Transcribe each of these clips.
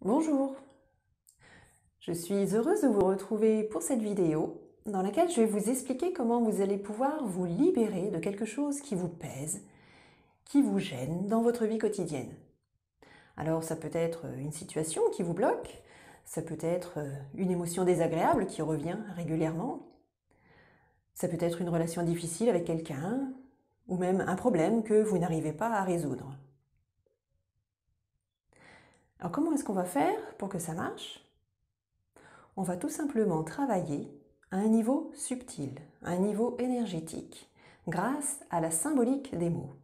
Bonjour, je suis heureuse de vous retrouver pour cette vidéo dans laquelle je vais vous expliquer comment vous allez pouvoir vous libérer de quelque chose qui vous pèse, qui vous gêne dans votre vie quotidienne. Alors ça peut être une situation qui vous bloque, ça peut être une émotion désagréable qui revient régulièrement, ça peut être une relation difficile avec quelqu'un ou même un problème que vous n'arrivez pas à résoudre. Alors comment est-ce qu'on va faire pour que ça marche? On va tout simplement travailler à un niveau subtil, à un niveau énergétique, grâce à la symbolique des mots,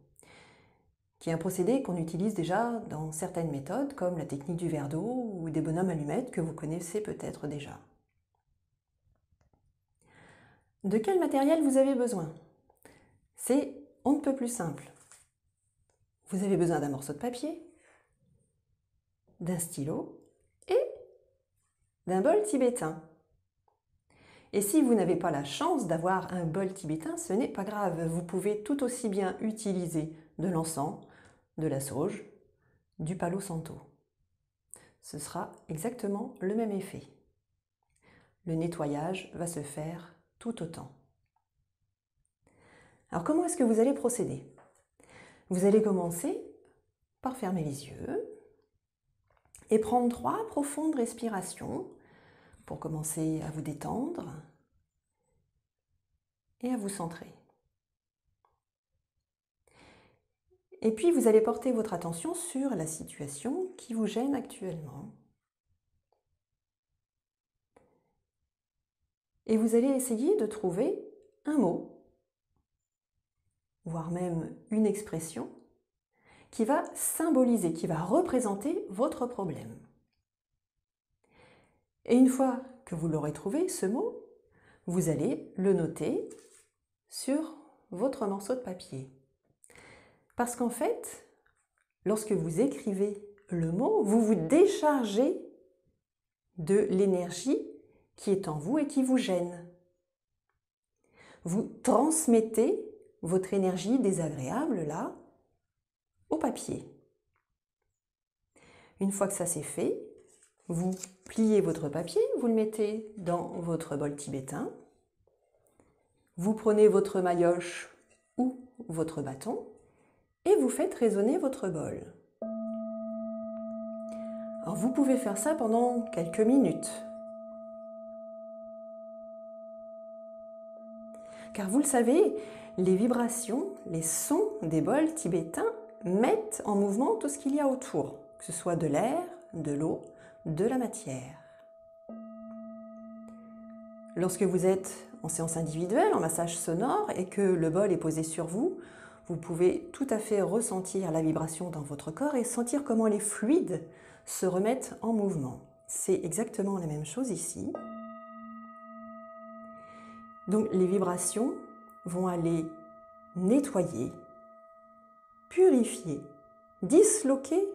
qui est un procédé qu'on utilise déjà dans certaines méthodes, comme la technique du verre d'eau ou des bonhommes allumettes que vous connaissez peut-être déjà. De quel matériel vous avez besoin? C'est on ne peut plus simple. Vous avez besoin d'un morceau de papier, d'un stylo et d'un bol tibétain. Et si vous n'avez pas la chance d'avoir un bol tibétain, ce n'est pas grave. Vous pouvez tout aussi bien utiliser de l'encens, de la sauge, du palo santo. Ce sera exactement le même effet. Le nettoyage va se faire tout autant. Alors comment est-ce que vous allez procéder? Vous allez commencer par fermer les yeux et prendre 3 profondes respirations pour commencer à vous détendre et à vous centrer. Et puis vous allez porter votre attention sur la situation qui vous gêne actuellement. Et vous allez essayer de trouver un mot, voire même une expression, qui va symboliser, qui va représenter votre problème. Et une fois que vous l'aurez trouvé, ce mot, vous allez le noter sur votre morceau de papier. Parce qu'en fait, lorsque vous écrivez le mot, vous vous déchargez de l'énergie qui est en vous et qui vous gêne. Vous transmettez votre énergie désagréable là au papier. Une fois que ça c'est fait, vous pliez votre papier, vous le mettez dans votre bol tibétain, vous prenez votre maillotche ou votre bâton et vous faites résonner votre bol. Alors vous pouvez faire ça pendant quelques minutes. Car vous le savez, les vibrations, les sons des bols tibétains mettent en mouvement tout ce qu'il y a autour, que ce soit de l'air, de l'eau, de la matière. Lorsque vous êtes en séance individuelle, en massage sonore, et que le bol est posé sur vous, vous pouvez tout à fait ressentir la vibration dans votre corps et sentir comment les fluides se remettent en mouvement. C'est exactement la même chose ici. Donc les vibrations vont aller nettoyer, purifier, disloquer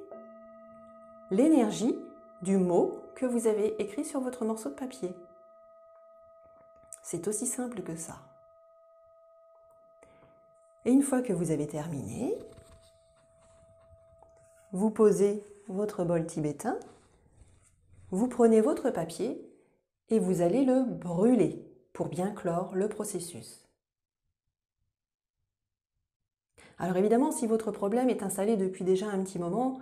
l'énergie du mot que vous avez écrit sur votre morceau de papier. C'est aussi simple que ça. Et une fois que vous avez terminé, vous posez votre bol tibétain, vous prenez votre papier et vous allez le brûler pour bien clore le processus. Alors évidemment, si votre problème est installé depuis déjà un petit moment,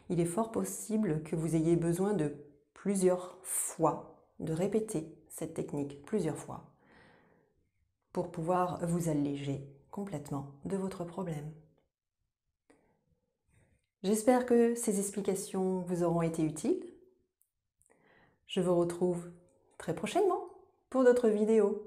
il est fort possible que vous ayez besoin de plusieurs fois, de répéter cette technique plusieurs fois, pour pouvoir vous alléger complètement de votre problème. J'espère que ces explications vous auront été utiles. Je vous retrouve très prochainement pour d'autres vidéos.